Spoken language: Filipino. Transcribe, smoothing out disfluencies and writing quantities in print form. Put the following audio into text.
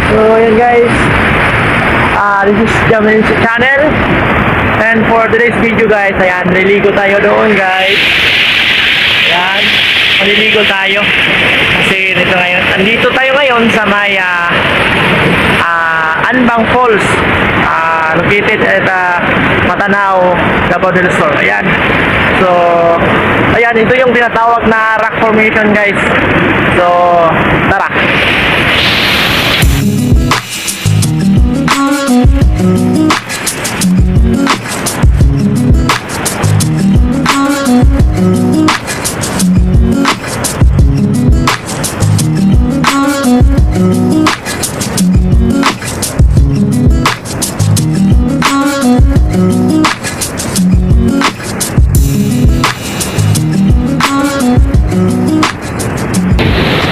So ayan guys, this is Jamin channel. And for today's video guys, ayan, naliligo tayo doon guys. Ayan, maliligo tayo. Kasi dito ngayon, andito tayo ngayon sa may Anbang Falls, located at Matanao, Davao del Sur. Ayan. So, ayan, ito yung tinatawag na rock formation guys. So,